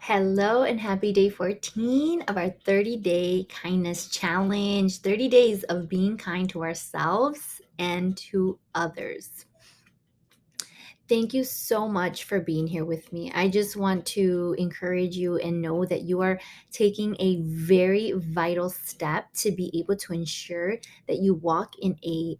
Hello and happy day 14 of our 30-day kindness challenge. 30 days of being kind to ourselves and to others. Thank you so much for being here with me. I just want to encourage you and know that you are taking a very vital step to be able to ensure that you walk in a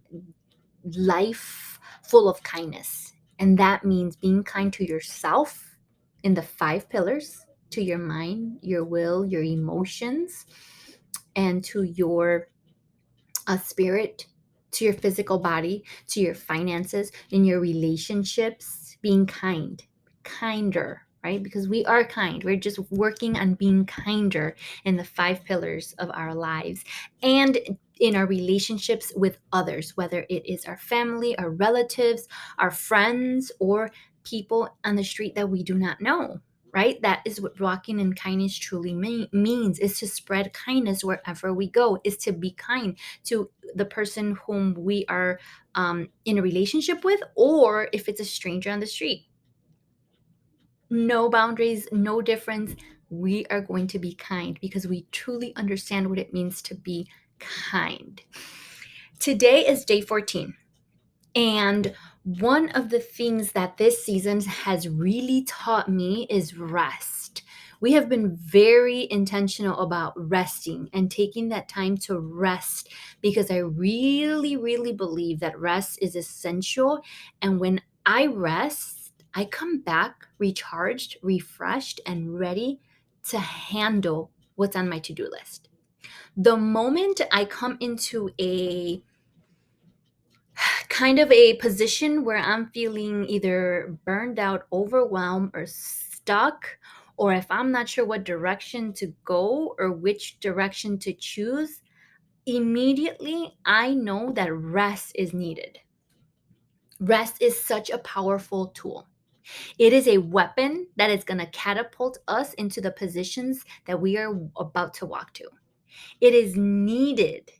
life full of kindness. And that means being kind to yourself in the 5 pillars, to your mind, your will, your emotions, and to your spirit, to your physical body, to your finances, in your relationships, being kinder, right? Because we are kind. We're just working on being kinder in the 5 pillars of our lives and in our relationships with others, whether it is our family, our relatives, our friends, or people on the street that we do not know. Right? That is what walking in kindness truly means, is to spread kindness wherever we go, is to be kind to the person whom we are in a relationship with, or if it's a stranger on the street. No boundaries, no difference. We are going to be kind because we truly understand what it means to be kind. Today is day 14. And one of the things that this season has really taught me is rest. We have been very intentional about resting and taking that time to rest because I really, really believe that rest is essential. And when I rest, I come back recharged, refreshed, and ready to handle what's on my to do list. The moment I come into a kind of a position where I'm feeling either burned out, overwhelmed, or stuck, or if I'm not sure what direction to go or which direction to choose, immediately I know that rest is needed. Rest is such a powerful tool. It is a weapon that is going to catapult us into the positions that we are about to walk to. It is needed,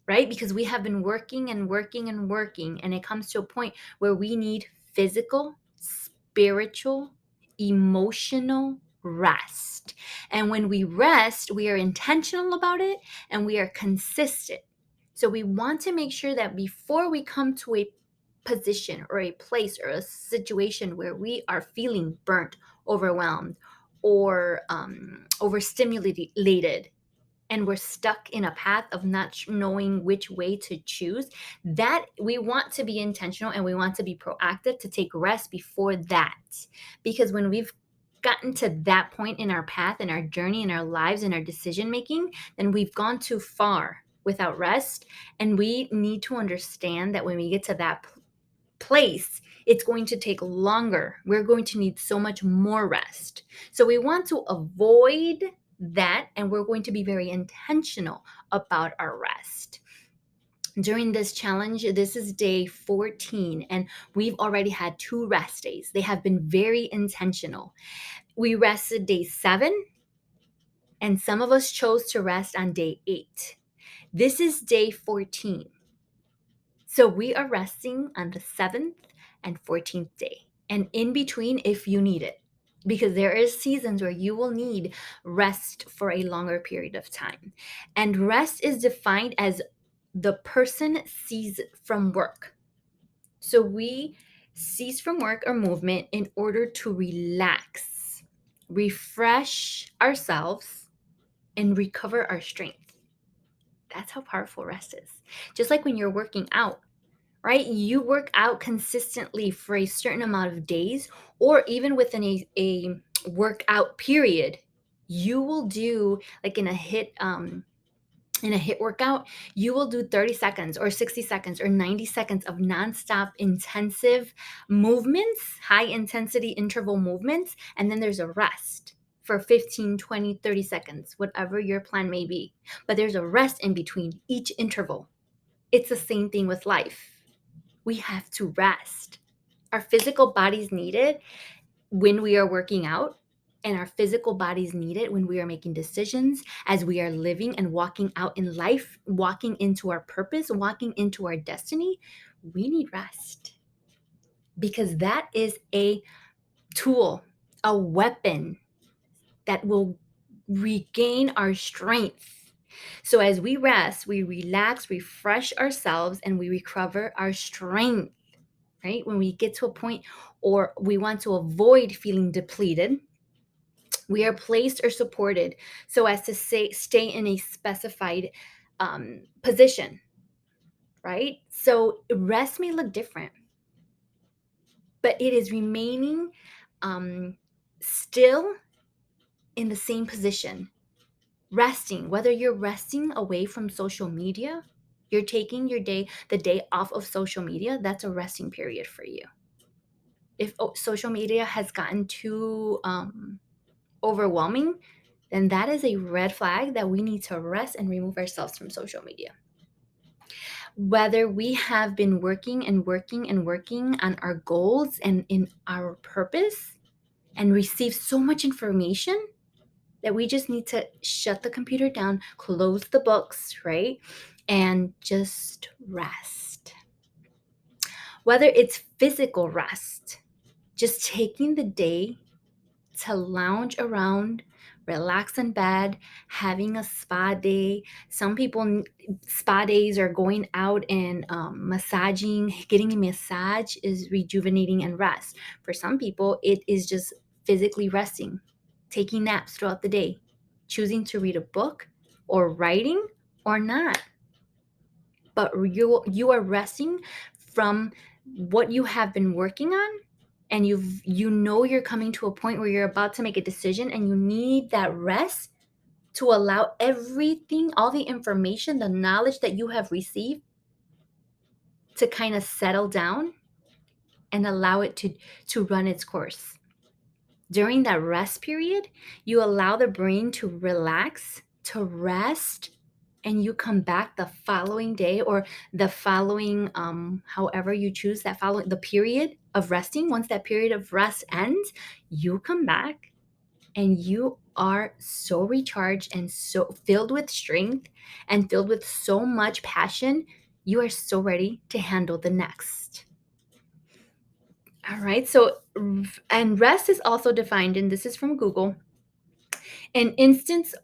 right? Because we have been working and working and working, and it comes to a point where we need physical, spiritual, emotional rest. And when we rest, we are intentional about it and we are consistent. So we want to make sure that before we come to a position or a place or a situation where we are feeling burnt, overwhelmed, or overstimulated, and we're stuck in a path of not knowing which way to choose, that we want to be intentional and we want to be proactive to take rest before that. Because when we've gotten to that point in our path, in our journey, in our lives, in our decision making, then we've gone too far without rest. And we need to understand that when we get to that place, it's going to take longer. We're going to need so much more rest. So we want to avoid that, and we're going to be very intentional about our rest. During this challenge, this is day 14, and we've already had 2 rest days. They have been very intentional. We rested day 7, and some of us chose to rest on day 8. This is day 14. So we are resting on the 7th and 14th day, and in between if you need it, because there is seasons where you will need rest for a longer period of time. And rest is defined as the person cease from work. So we cease from work or movement in order to relax, refresh ourselves, and recover our strength. That's how powerful rest is. Just like when you're working out, right? You work out consistently for a certain amount of days, or even within a workout period, you will do like in a hit workout, you will do 30 seconds or 60 seconds or 90 seconds of nonstop intensive movements, high intensity interval movements, and then there's a rest for 15, 20, 30 seconds, whatever your plan may be. But there's a rest in between each interval. It's the same thing with life. We have to rest. Our physical bodies need it when we are working out, and our physical bodies need it when we are making decisions, as we are living and walking out in life, walking into our purpose, walking into our destiny. We need rest because that is a tool, a weapon that will regain our strength. So as we rest, we relax, refresh ourselves, and we recover our strength, right? When we get to a point or we want to avoid feeling depleted, we are placed or supported so as to stay in a specified position, right? So rest may look different, but it is remaining still in the same position, resting. Whether you're resting away from social media, you're taking the day off of social media, that's a resting period for you. If social media has gotten too overwhelming, then that is a red flag that we need to rest and remove ourselves from social media. Whether we have been working and working and working on our goals and in our purpose and receive so much information that we just need to shut the computer down, close the books, right? And just rest. Whether it's physical rest, just taking the day to lounge around, relax in bed, having a spa day. Some people, spa days are going out and massaging. Getting a massage is rejuvenating and rest. For some people, it is just physically resting, taking naps throughout the day, choosing to read a book or writing or not. But you are resting from what you have been working on, and you're coming to a point where you're about to make a decision and you need that rest to allow everything, all the information, the knowledge that you have received to kind of settle down and allow it to run its course. During that rest period, you allow the brain to relax, to rest, and you come back the following day or the following however you choose that following the period of resting. Once that period of rest ends, you come back and you are so recharged and so filled with strength and filled with so much passion. You are so ready to handle the next. All right. So, and rest is also defined, and this is from Google, an instance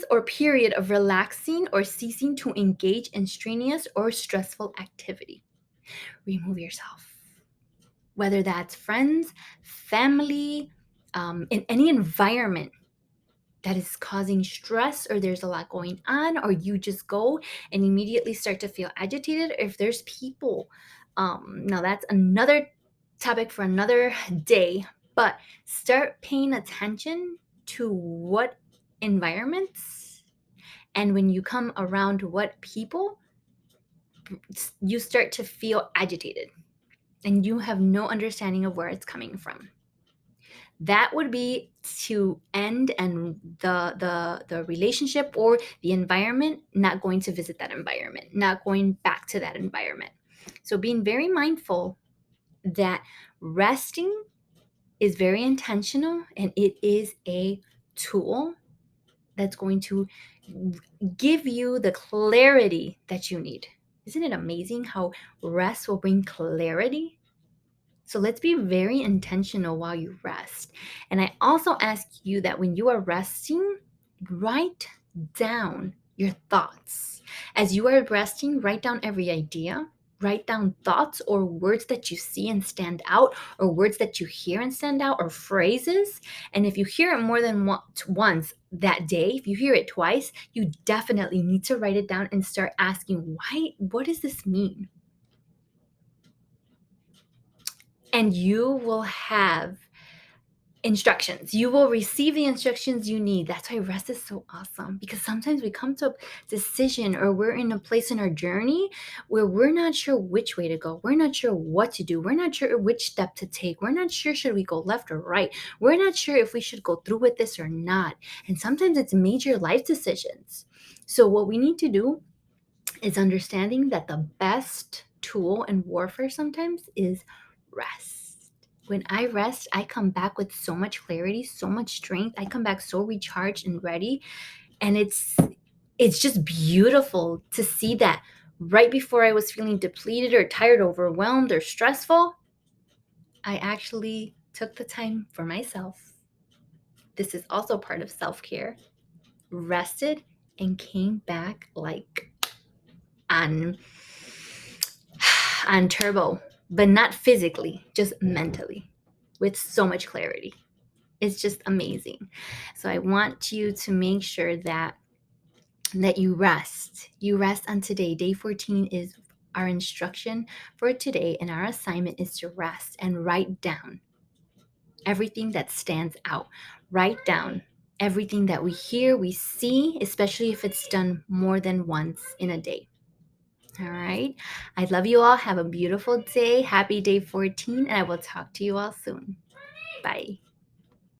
or period of relaxing or ceasing to engage in strenuous or stressful activity. Remove yourself, whether that's friends, family, in any environment that is causing stress or there's a lot going on, or you just go and immediately start to feel agitated. If there's people, now that's another topic for another day, but start paying attention to what environments and when you come around what people, you start to feel agitated and you have no understanding of where it's coming from. That would be to end and the relationship or the environment, not going to visit that environment, not going back to that environment. So being very mindful that resting is very intentional and it is a tool that's going to give you the clarity that you need. Isn't it amazing how rest will bring clarity? So let's be very intentional while you rest. And I also ask you that when you are resting, write down your thoughts. As you are resting, write down every idea. Write down thoughts or words that you see and stand out, or words that you hear and stand out, or phrases. And if you hear it more than once that day, if you hear it twice, you definitely need to write it down and start asking, why? What does this mean? And you will have instructions. You will receive the instructions you need. That's why rest is so awesome, because sometimes we come to a decision or we're in a place in our journey where we're not sure which way to go. We're not sure what to do. We're not sure which step to take. We're not sure should we go left or right. We're not sure if we should go through with this or not. And sometimes it's major life decisions. So what we need to do is understanding that the best tool in warfare sometimes is rest. When I rest, I come back with so much clarity, so much strength. I come back so recharged and ready. And it's just beautiful to see that right before I was feeling depleted or tired, overwhelmed, or stressful, I actually took the time for myself, this is also part of self-care, rested and came back like on on turbo, but not physically, just mentally, with so much clarity. It's just amazing. So I want you to make sure that you rest. You rest on today. Day 14 is our instruction for today, and our assignment is to rest and write down everything that stands out. Write down everything that we hear, we see, especially if it's done more than once in a day. All right. I love you all. Have a beautiful day. Happy day 14, and I will talk to you all soon. Bye.